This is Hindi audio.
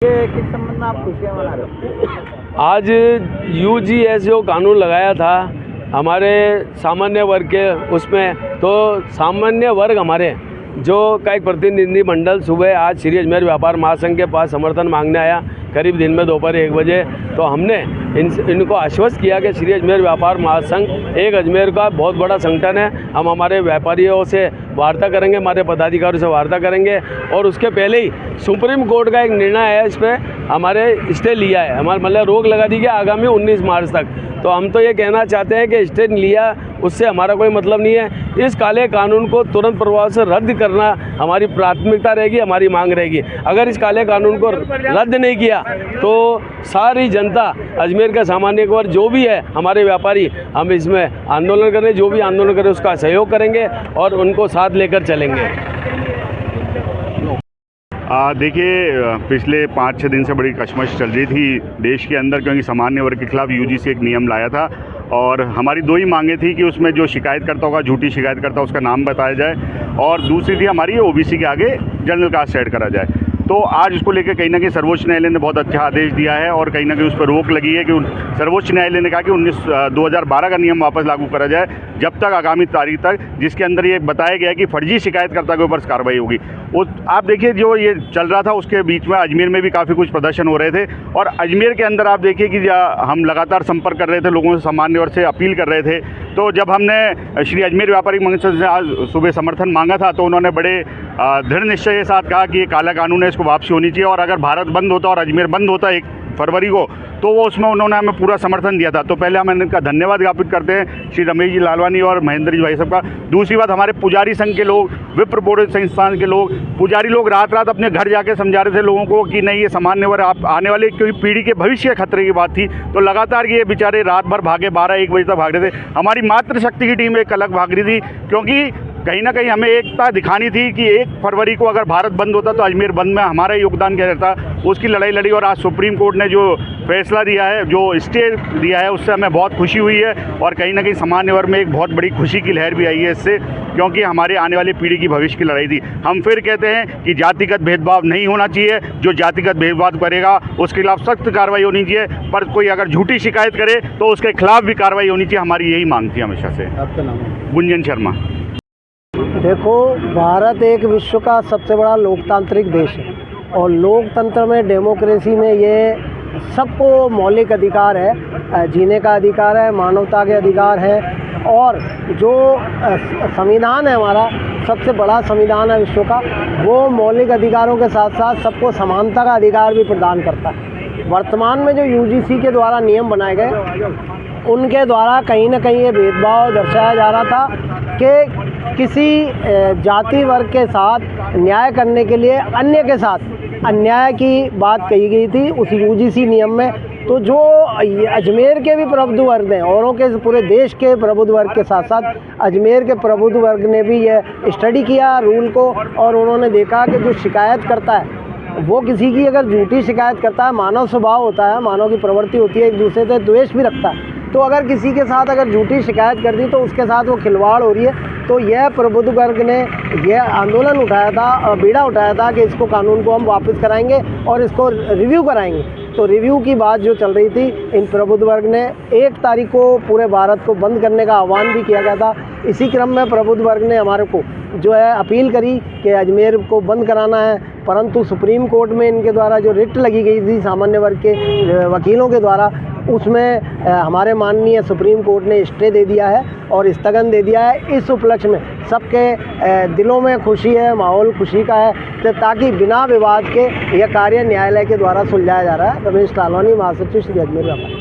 किस संबंध में आप खुशियाँ मना रहे हो? आज यूजीएस जो कानून लगाया था हमारे सामान्य वर्ग के उसमें, तो सामान्य वर्ग हमारे जो का एक प्रतिनिधि मंडल सुबह आज श्री अजमेर व्यापार महासंघ के पास समर्थन मांगने आया करीब दिन में दोपहर 1 बजे। तो हमने इनको आश्वस्त किया कि श्री अजमेर व्यापार महासंघ एक अजमेर का बहुत बड़ा संगठन है। हम हमारे व्यापारियों से वार्ता करेंगे, हमारे पदाधिकारियों से वार्ता करेंगे और उसके पहले ही सुप्रीम कोर्ट का एक निर्णय है, इस पर हमारे स्टे लिया है, हमारे मतलब रोक लगा दी गई आगामी 19 मार्च तक। तो हम तो ये कहना चाहते हैं कि स्टे लिया उससे हमारा कोई मतलब नहीं है। इस काले कानून को तुरंत प्रभाव से रद्द करना हमारी प्राथमिकता रहेगी, हमारी मांग रहेगी। अगर इस काले कानून को रद्द नहीं किया तो सारी जनता, अजमेर का सामान्य वर्ग जो भी है, हमारे व्यापारी, हम इसमें आंदोलन करें, जो भी आंदोलन करें उसका सहयोग करेंगे और उनको साथ लेकर चलेंगे। देखिए, पिछले 5-6 दिन से बड़ी कशमकश चल रही थी देश के अंदर, क्योंकि सामान्य वर्ग के खिलाफ यूजीसी एक नियम लाया था और हमारी 2 ही मांगे थी कि उसमें जो शिकायतकर्ता होगा, झूठी शिकायतकर्ता, उसका नाम बताया जाए और दूसरी थी हमारी ओबीसी के आगे जनरल कास्ट ऐड करा जाए। तो आज उसको लेकर कहीं ना कहीं सर्वोच्च न्यायालय ने बहुत अच्छा आदेश दिया है और कहीं ना कहीं उस पर रोक लगी है कि सर्वोच्च न्यायालय ने कहा कि 2012 का नियम वापस लागू करा जाए जब तक आगामी तारीख तक, जिसके अंदर ये बताया गया है कि फर्जी शिकायतकर्ता के ऊपर कार्रवाई होगी। वो आप देखिए, जो ये चल रहा था उसके बीच में अजमेर में भी काफ़ी कुछ प्रदर्शन हो रहे थे और अजमेर के अंदर आप देखिए कि हम लगातार संपर्क कर रहे थे लोगों से, सामान्य वर्ग से अपील कर रहे थे। तो जब हमने श्री अजमेर व्यापारी मंच से आज सुबह समर्थन मांगा था तो उन्होंने बड़े दृढ़ निश्चय के साथ कहा कि ये काला कानून है, इसको वापसी होनी चाहिए और अगर भारत बंद होता और अजमेर बंद होता 1 फरवरी को तो वो उसमें उन्होंने हमें पूरा समर्थन दिया था। तो पहले हम इनका धन्यवाद ज्ञापित करते हैं श्री रमेश जी लालवानी और महेंद्र जी भाई साहब का। दूसरी बात, हमारे पुजारी संघ के लोग, विप्र बोर्ड संस्थान के लोग, पुजारी लोग रात रात अपने घर जाके समझा रहे थे लोगों को कि नहीं, ये सामान्य वर्ग आप आने वाले क्योंकि पीढ़ी के भविष्य खतरे की बात थी। तो लगातार ये बेचारे रात भर भागे, 12-1 बजे तक भाग रहे थे। हमारी मातृशक्ति की टीम एक अलग भाग रही थी क्योंकि कहीं ना कहीं हमें एकता दिखानी थी कि 1 फरवरी को अगर भारत बंद होता तो अजमेर बंद में हमारा योगदान क्या रहता, उसकी लड़ाई लड़ी। और आज सुप्रीम कोर्ट ने जो फैसला दिया है, जो स्टे दिया है, उससे हमें बहुत खुशी हुई है और कहीं ना कहीं सामान्य वर्ग में एक बहुत बड़ी खुशी की लहर भी आई है इससे, क्योंकि हमारे आने वाली पीढ़ी की भविष्य की लड़ाई थी। हम फिर कहते हैं कि जातिगत भेदभाव नहीं होना चाहिए, जो जातिगत भेदभाव करेगा उसके खिलाफ सख्त कार्रवाई होनी चाहिए, पर कोई अगर झूठी शिकायत करे तो उसके खिलाफ भी कार्रवाई होनी चाहिए। हमारी यही मांग थी हमेशा से। आपका नाम है? गुंजन शर्मा। देखो, भारत एक विश्व का सबसे बड़ा लोकतांत्रिक देश है और लोकतंत्र में, डेमोक्रेसी में ये सबको मौलिक अधिकार है, जीने का अधिकार है, मानवता के अधिकार है और जो संविधान है हमारा, सबसे बड़ा संविधान है विश्व का, वो मौलिक अधिकारों के साथ साथ सबको समानता का अधिकार भी प्रदान करता है। वर्तमान में जो यूजीसी के द्वारा नियम बनाए गए, उनके द्वारा कहीं ना कहीं ये भेदभाव दर्शाया जा रहा था कि किसी जाति वर्ग के साथ न्याय करने के लिए अन्य के साथ अन्याय की बात कही गई थी उस यूजीसी नियम में। तो जो अजमेर के भी प्रबुद्ध वर्ग हैं, औरों के पूरे देश के प्रबुद्ध वर्ग के साथ साथ अजमेर के प्रबुद्ध वर्ग ने भी ये स्टडी किया रूल को और उन्होंने देखा कि जो शिकायत करता है वो किसी की अगर झूठी शिकायत करता है, मानव स्वभाव होता है, मानव की प्रवृत्ति होती है, एक दूसरे से द्वेष भी रखता है। तो अगर किसी के साथ अगर झूठी शिकायत कर दी तो उसके साथ वो खिलवाड़ हो रही है। तो यह प्रबुद्ध वर्ग ने यह आंदोलन उठाया था, बीड़ा उठाया था कि इसको कानून को हम वापस कराएंगे और इसको रिव्यू कराएंगे। तो रिव्यू की बात जो चल रही थी, इन प्रबुद्ध वर्ग ने 1 तारीख को पूरे भारत को बंद करने का आह्वान भी किया गया था। इसी क्रम में प्रबुद्ध वर्ग ने हमारे को जो है अपील करी कि अजमेर को बंद कराना है, परंतु सुप्रीम कोर्ट में इनके द्वारा जो रिट लगी गई थी सामान्य वर्ग के वकीलों के द्वारा, उसमें हमारे माननीय सुप्रीम कोर्ट ने स्टे दे दिया है और स्थगन दे दिया है। इस उपलक्ष्य में सबके दिलों में खुशी है, माहौल खुशी का है, ताकि बिना विवाद के यह कार्य न्यायालय के द्वारा सुलझाया जा रहा है। रमेश लालवानी, महासचिव, श्री अजमेर व्यापार।